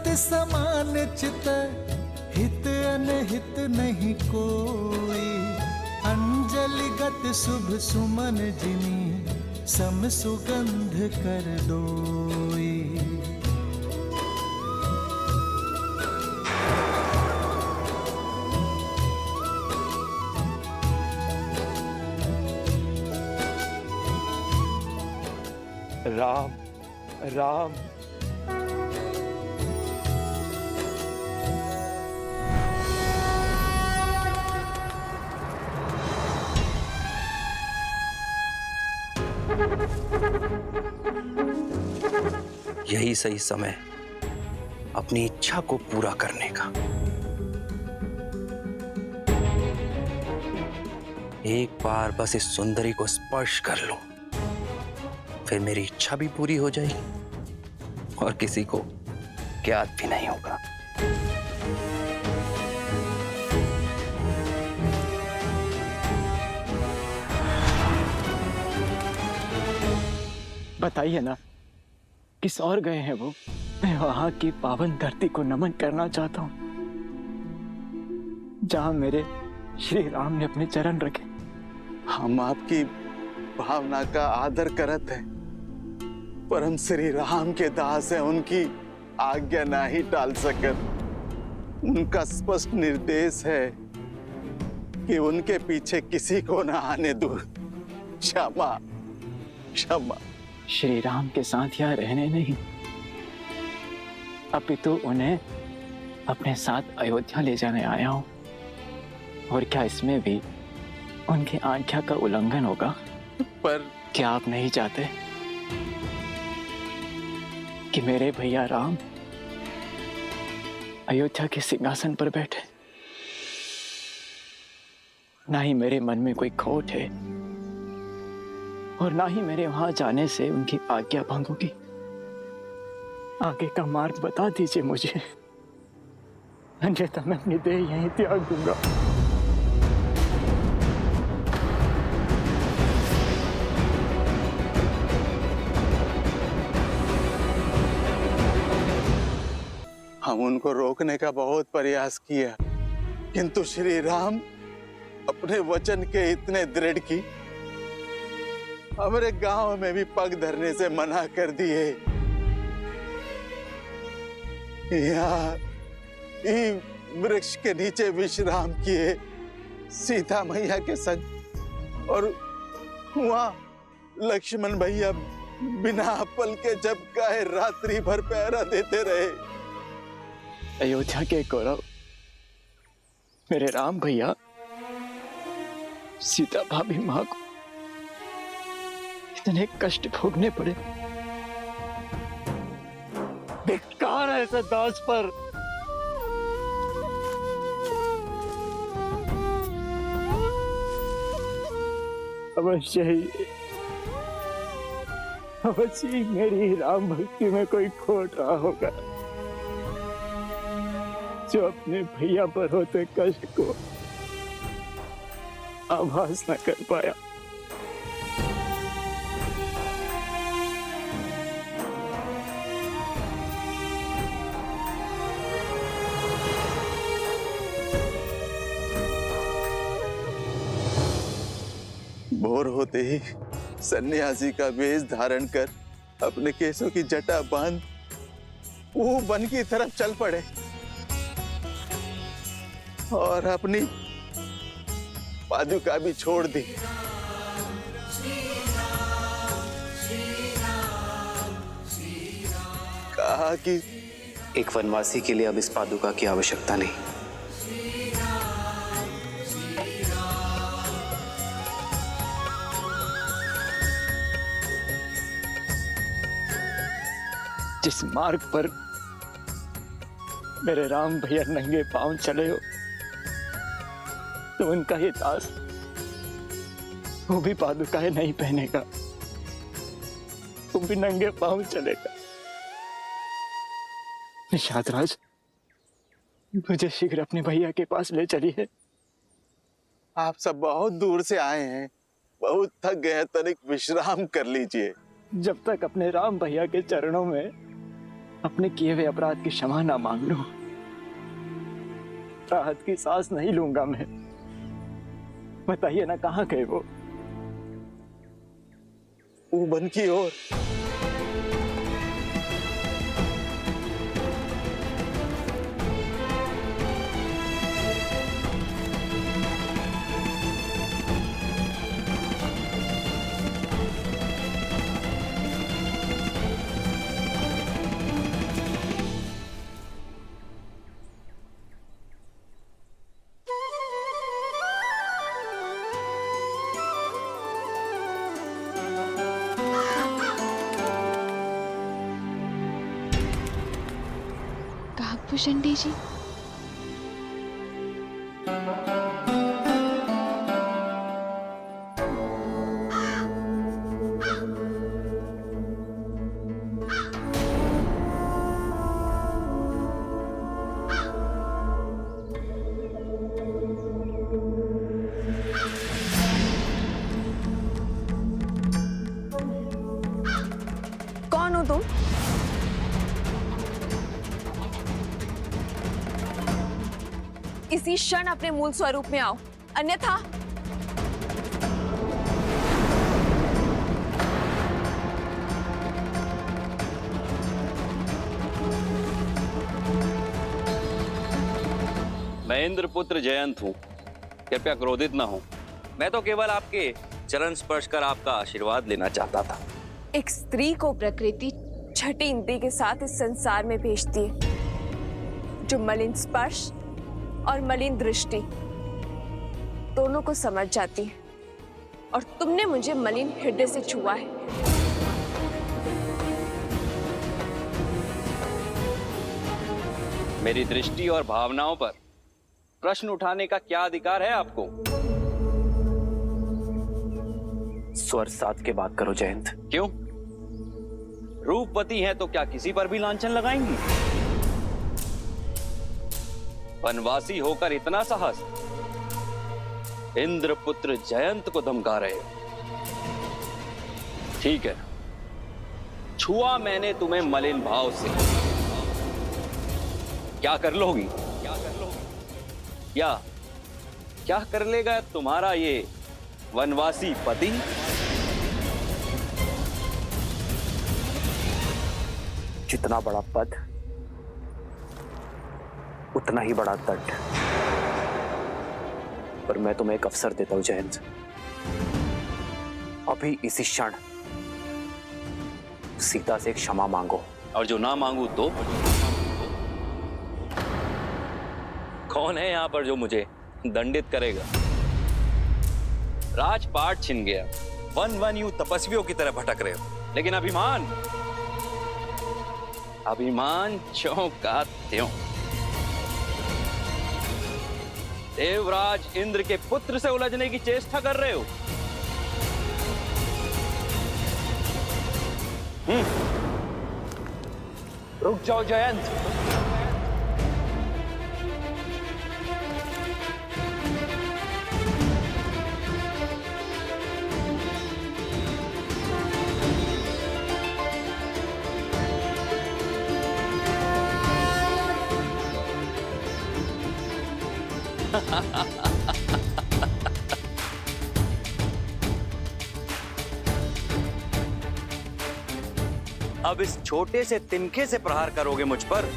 सत्य समान चित, हित अनहित नहीं कोई। अंजलिगत शुभ सुमन जिनी, सम सुगंध कर दोई। राम राम। यही सही समय अपनी इच्छा को पूरा करने का। एक बार बस इस सुंदरी को स्पर्श कर लूं, फिर मेरी इच्छा भी पूरी हो जाएगी और किसी को ज्ञात भी नहीं होगा। बताइए ना, किस और गए हैं वो? मैं वहां की पावन धरती को नमन करना चाहता हूं, जहां मेरे श्री राम ने अपने चरण रखे। हम आपकी भावना का आदर करत हैं, पर हम श्री राम के दास हैं, उनकी आज्ञा ना ही टाल सकत। उनका स्पष्ट निर्देश है कि उनके पीछे किसी को ना आने दो। क्षमा क्षमा। श्री राम के साथ यहाँ रहने नहीं, अपितु उन्हें अपने साथ अयोध्या ले जाने आया हूं। और क्या इसमें भी उनकी आज्ञा का उल्लंघन होगा? पर क्या आप नहीं चाहते कि मेरे भैया राम अयोध्या के सिंहासन पर बैठे? ना ही मेरे मन में कोई खोट है और ना ही मेरे वहां जाने से उनकी आज्ञा भंग होगी। आगे का मार्ग बता दीजिए मुझे, अन्यथा मैं अपनी देह यहीं त्याग दूंगा। हम उनको रोकने का बहुत प्रयास किया, किंतु श्री राम अपने वचन के इतने दृढ़ की हमारे गांव में भी पग धरने से मना कर दिए। यहाँ वृक्ष के नीचे विश्राम किए सीता मैया के संग, और वहां लक्ष्मण भैया बिना पल के जब कहे रात्रि भर पहरा देते रहे। अयोध्या के गौरव मेरे राम भैया, सीता भाभी मां को इतने कष्ट भोगने पड़े। बेकार है ऐसे दास पर। अवश्य ही मेरी राम भक्ति में कोई खोट रहा होगा, जो अपने भैया पर होते कष्ट को आभास न कर पाया। भोर होते ही सन्यासी का वेश धारण कर अपने केसों की जटा बांध वो वन की तरफ चल पड़े और अपनी पादुका भी छोड़ दी। कहा कि एक वनवासी के लिए अब इस पादुका की आवश्यकता नहीं। जिस मार्ग पर मेरे राम भैया नंगे पांव चले हो, तो उनका ही दास वो भी पादुकाएं नहीं पहनेगा, वो भी नंगे पांव चलेगा। निषाद राज, मुझे शीघ्र अपने भैया के पास ले चलिए। आप सब बहुत दूर से आए हैं, बहुत थक गए हैं, तनिक विश्राम कर लीजिए। जब तक अपने राम भैया के चरणों में अपने किए हुए अपराध की क्षमा ना मांग लूं, राहत की सांस नहीं लूंगा मैं। बताइए ना, कहाँ गए वो? वन की ओर। भूषंडी जी, कौन हो तुम? इसी क्षण अपने मूल स्वरूप में आओ, अन्यथा मैं इंद्रपुत्र जयंत हूँ, कृपया क्रोधित ना हो। मैं तो केवल आपके चरण स्पर्श कर आपका आशीर्वाद लेना चाहता था। एक स्त्री को प्रकृति छठी इंद्री के साथ इस संसार में भेजती है, जो मलिन स्पर्श और मलिन दृष्टि दोनों को समझ जाती है, और तुमने मुझे मलिन हृदय से छुआ है। मेरी दृष्टि और भावनाओं पर प्रश्न उठाने का क्या अधिकार है आपको? स्वर साध के बात करो जयंत। क्यों? रूपवती हैं तो क्या किसी पर भी लांछन लगाएंगी? वनवासी होकर इतना साहस, इंद्रपुत्र जयंत को धमका रहे हो। ठीक है, छुआ मैंने तुम्हें मलिन भाव से, क्या कर लोगी? या क्या कर लेगा तुम्हारा ये वनवासी पति? जितना बड़ा पद उतना ही बड़ा तट। पर मैं तुम्हें एक अवसर देता हूं जयंत, अभी इसी क्षण सीता से क्षमा मांगो। और जो ना मांगू तो? कौन है यहां पर जो मुझे दंडित करेगा? राजपाट छिन गया, वन वन यूं तपस्वियों की तरह भटक रहे हो, लेकिन अभिमान, अभिमान ज्यों का त्यों। देवराज इंद्र के पुत्र से उलझने की चेष्टा कर रहे हो। रुक जाओ जयंत। अब इस छोटे से तिनके से प्रहार करोगे मुझ पर?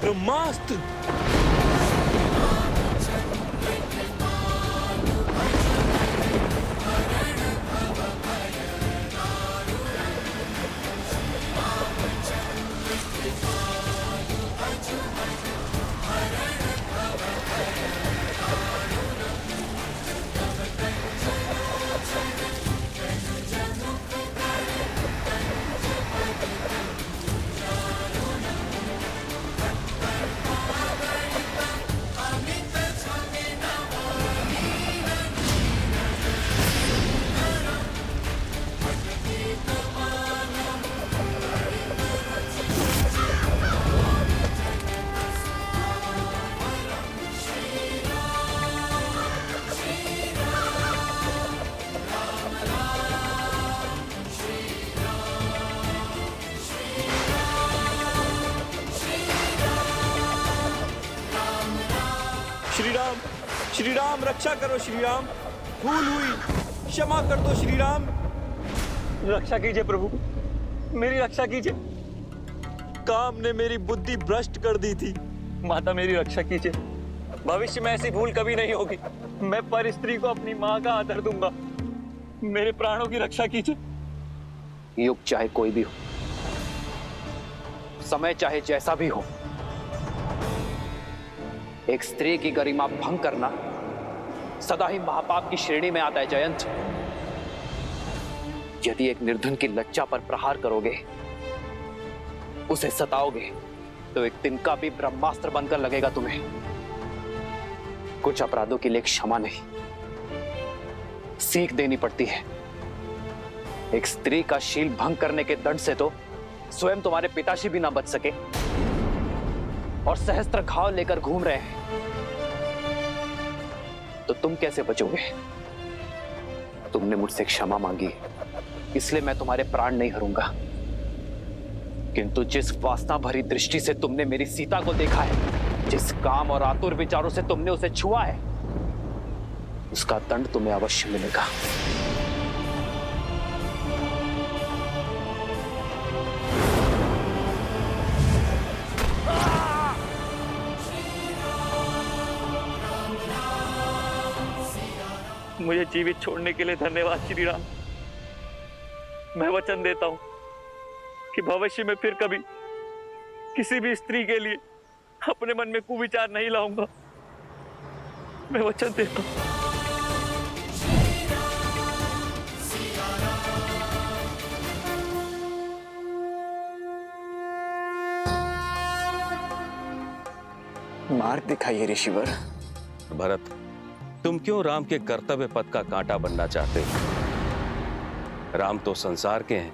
ब्रह्मास्त्र। श्री राम रक्षा करो श्री राम, भूल हुई, क्षमा कर दो श्री राम। रक्षा कीजिए प्रभु, मेरी रक्षा कीजिए। काम ने मेरी बुद्धि भ्रष्ट कर दी थी। माता मेरी रक्षा कीजिए, भविष्य में ऐसी भूल कभी नहीं होगी। मैं पर स्त्री को अपनी माँ का आदर दूंगा। मेरे प्राणों की रक्षा कीजिए। युग चाहे कोई भी हो, समय चाहे जैसा भी हो, एक स्त्री की गरिमा भंग करना सदा ही महापाप की श्रेणी में आता है जयंत। यदि एक निर्धन की लज्जा पर प्रहार करोगे, उसे सताओगे, तो एक तिनका भी ब्रह्मास्त्र बनकर लगेगा तुम्हें। कुछ अपराधों के लिए क्षमा नहीं, सीख देनी पड़ती है। एक स्त्री का शील भंग करने के दंड से तो स्वयं तुम्हारे पिताश्री भी ना बच सके और सहस्त्र घाव लेकर घूम रहे हैं, तो तुम कैसे बचोगे? तुमने मुझसे क्षमा मांगी, इसलिए मैं तुम्हारे प्राण नहीं हरूंगा। किंतु जिस वासना भरी दृष्टि से तुमने मेरी सीता को देखा है, जिस काम और आतुर विचारों से तुमने उसे छुआ है, उसका दंड तुम्हें अवश्य मिलेगा। मुझे जीवित छोड़ने के लिए धन्यवाद श्री राम। मैं वचन देता हूं कि भविष्य में फिर कभी किसी भी स्त्री के लिए अपने मन में कुविचार नहीं लाऊंगा। मैं वचन देता हूं। मार्ग दिखाइए ऋषिवर। भरत, तुम क्यों राम के कर्तव्य पथ का कांटा बनना चाहते हो? राम तो संसार के हैं,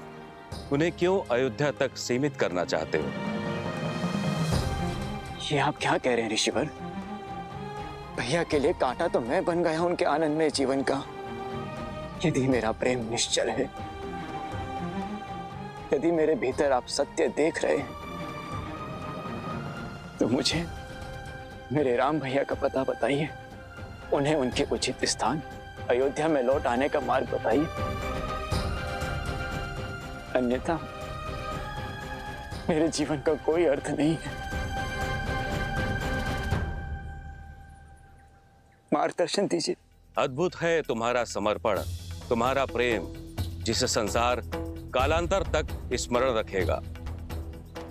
उन्हें क्यों अयोध्या तक सीमित करना चाहते हो? ये आप क्या कह रहे हैं ऋषिवर? भैया के लिए कांटा तो मैं बन गया उनके आनंदमय जीवन का। यदि मेरा प्रेम निश्चल है, यदि मेरे भीतर आप सत्य देख रहे हैं, तो मुझे मेरे राम भैया का पता बताइए। उन्हें उनके उचित स्थान अयोध्या में लौट आने का मार्ग बताइए। अन्यथा मेरे जीवन का कोई अर्थ नहीं है। मार्गदर्शन दीजिए। अद्भुत है तुम्हारा समर्पण, तुम्हारा प्रेम, जिसे संसार कालांतर तक स्मरण रखेगा।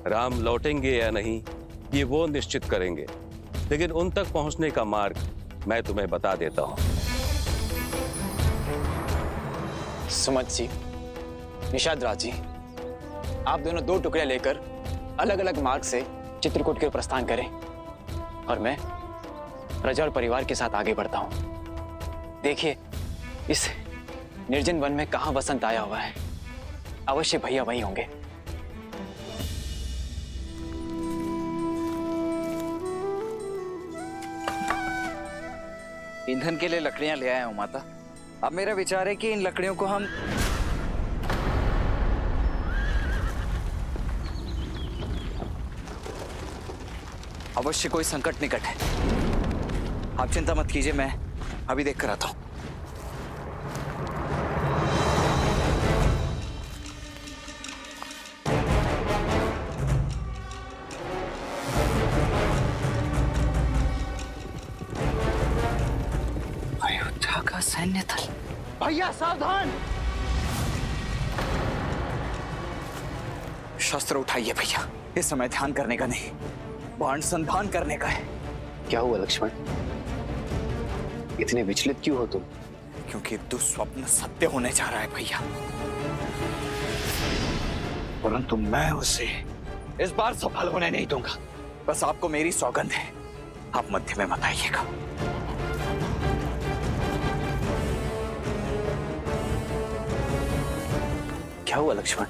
राम लौटेंगे या नहीं, ये वो निश्चित करेंगे, लेकिन उन तक पहुंचने का मार्ग मैं तुम्हें बता देता हूं। सुमत जी, निषाद राज जी, आप दोनों दो टुकड़े लेकर अलग अलग मार्ग से चित्रकूट के प्रस्थान करें और मैं प्रजा और परिवार के साथ आगे बढ़ता हूं। देखिए, इस निर्जन वन में कहां वसंत आया हुआ है। अवश्य भैया वहीं होंगे। ईंधन के लिए लकड़ियां ले आया हूं माता। अब मेरा विचार है कि इन लकड़ियों को हम अवश्य कोई संकट निकट है। आप चिंता मत कीजिए, मैं अभी देख कर आता हूं। अयोध्या का सैन्य दल। भैया सावधान! शस्त्र उठाइए भैया, इस समय ध्यान करने का नहीं, बाण संधान करने का है। क्या हुआ लक्ष्मण, इतने विचलित क्यों हो तुम? क्योंकि दुस्वप्न सत्य होने जा रहा है भैया, परंतु मैं उसे इस बार सफल होने नहीं दूंगा। बस आपको मेरी सौगंध है, आप मध्य में मत आइएगा। क्या हुआ लक्ष्मण,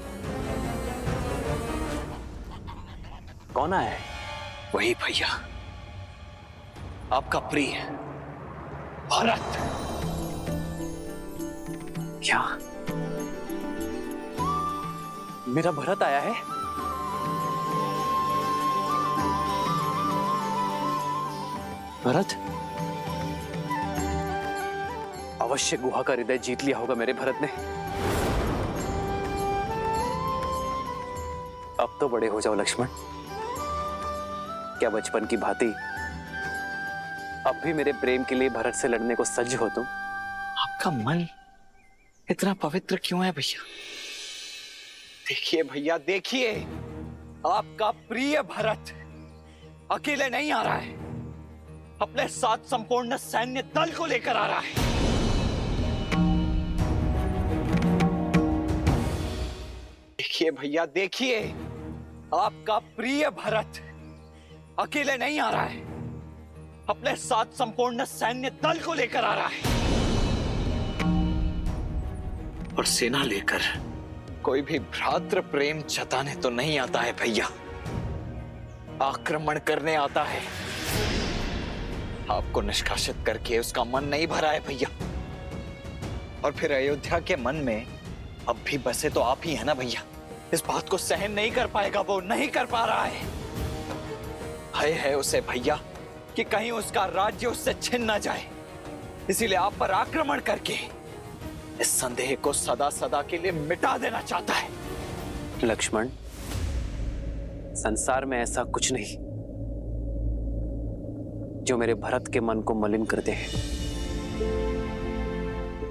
कौन आया है? वही भैया, आपका प्रिय भरत। क्या मेरा भरत आया है? भरत, अवश्य गुहा का हृदय जीत लिया होगा मेरे भरत ने। अब तो बड़े हो जाओ लक्ष्मण। क्या बचपन की भांति अब भी मेरे प्रेम के लिए भरत से लड़ने को सज्ज हो तुम? आपका मन इतना पवित्र क्यों है भैया? देखिए भैया, देखिए, आपका प्रिय भरत अकेले नहीं आ रहा है, अपने साथ संपूर्ण सैन्य दल को लेकर आ रहा है। देखिए भैया, देखिए, आपका प्रिय भरत अकेले नहीं आ रहा है, अपने साथ संपूर्ण सैन्य दल को लेकर आ रहा है। और सेना लेकर कोई भी भ्रातृ प्रेम जताने तो नहीं आता है भैया, आक्रमण करने आता है। आपको निष्कासित करके उसका मन नहीं भरा है भैया। और फिर अयोध्या के मन में अब भी बसे तो आप ही है ना भैया। इस बात को सहन नहीं कर पाएगा, वो नहीं कर पा रहा है। भय है उसे भैया कि कहीं उसका राज्य उससे छिन ना जाए, इसीलिए आप पर आक्रमण करके इस संदेह को सदा सदा के लिए मिटा देना चाहता है। लक्ष्मण, संसार में ऐसा कुछ नहीं जो मेरे भरत के मन को मलिन कर दे।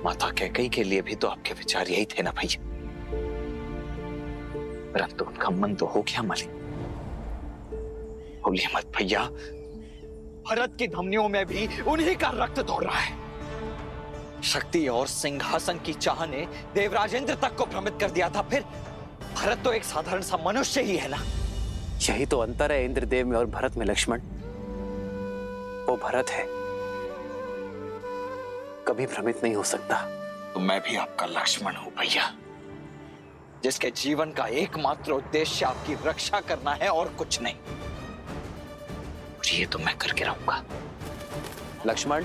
माता कैकेयी के लिए भी तो आपके विचार यही थे ना भैया, परंतु उनका मन तो हो गया मलिन। बोलिए मत भैया, भरत की धमनियों में भी उन्हीं का रक्त दौड़ रहा है। शक्ति और सिंहासन की चाह ने देवराजेंद्र तक को भ्रमित कर दिया था, फिर भरत तो एक साधारण सा मनुष्य ही है ना। यही तो अंतर है इंद्रदेव में और भरत में लक्ष्मण। वो भरत है, कभी भ्रमित नहीं हो सकता। तो मैं भी आपका लक्ष्मण हूं भैया, जिसके जीवन का एकमात्र उद्देश्य आपकी रक्षा करना है और कुछ नहीं। और ये तो मैं करके रहूंगा। लक्ष्मण,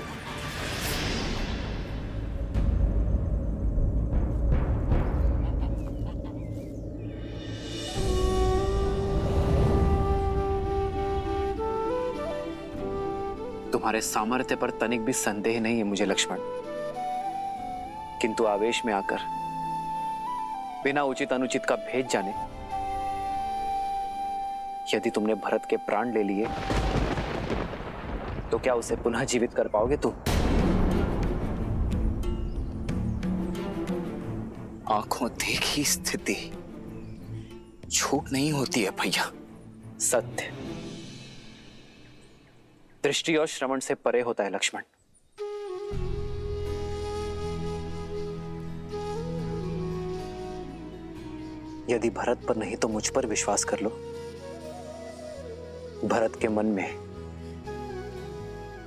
तुम्हारे सामर्थ्य पर तनिक भी संदेह नहीं है मुझे लक्ष्मण, किंतु आवेश में आकर बिना उचित अनुचित का भेद जाने यदि तुमने भरत के प्राण ले लिए तो क्या उसे पुनः जीवित कर पाओगे तुम? आंखों देखी स्थिति झूठ नहीं होती है भैया। सत्य दृष्टि और श्रवण से परे होता है लक्ष्मण। यदि भरत पर नहीं तो मुझ पर विश्वास कर लो। भरत के मन में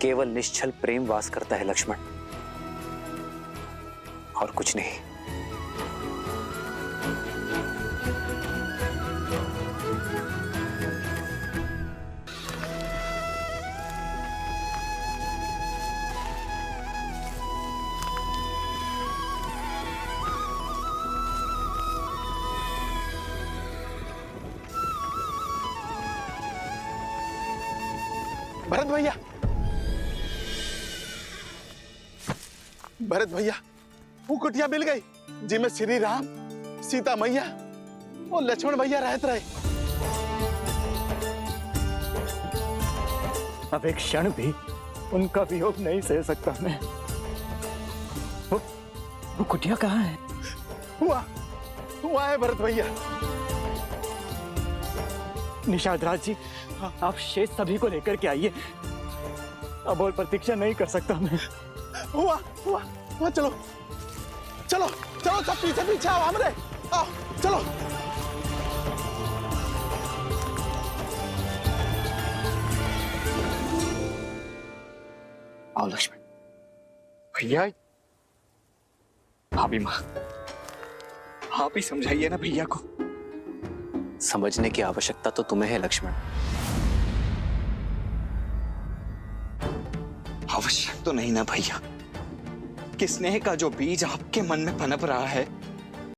केवल निश्चल प्रेम वास करता है लक्ष्मण, और कुछ नहीं। भरत भैया, भरत भैया, वो कुटिया मिल गई जिसमें श्री राम, सीता मैया और लक्ष्मण भैया रहते रहे। अब एक क्षण भी उनका वियोग नहीं सह सकता मैं। वो कुटिया कहाँ है? हुआ है भरत भैया। निषाद राज जी, आप शेष सभी को लेकर के आइए, अब और प्रतीक्षा नहीं कर सकता मैं। हुआ चलो चलो चलो, सब पीछे पीछे आओ, हमरे आओ, चलो। आओ लक्ष्मण भैया। भाभी माँ, आप ही समझाइए ना भैया को। समझने की आवश्यकता तो तुम्हें है लक्ष्मण। आवश्यक तो नहीं ना भैया कि स्नेह का जो बीज आपके मन में पनप रहा है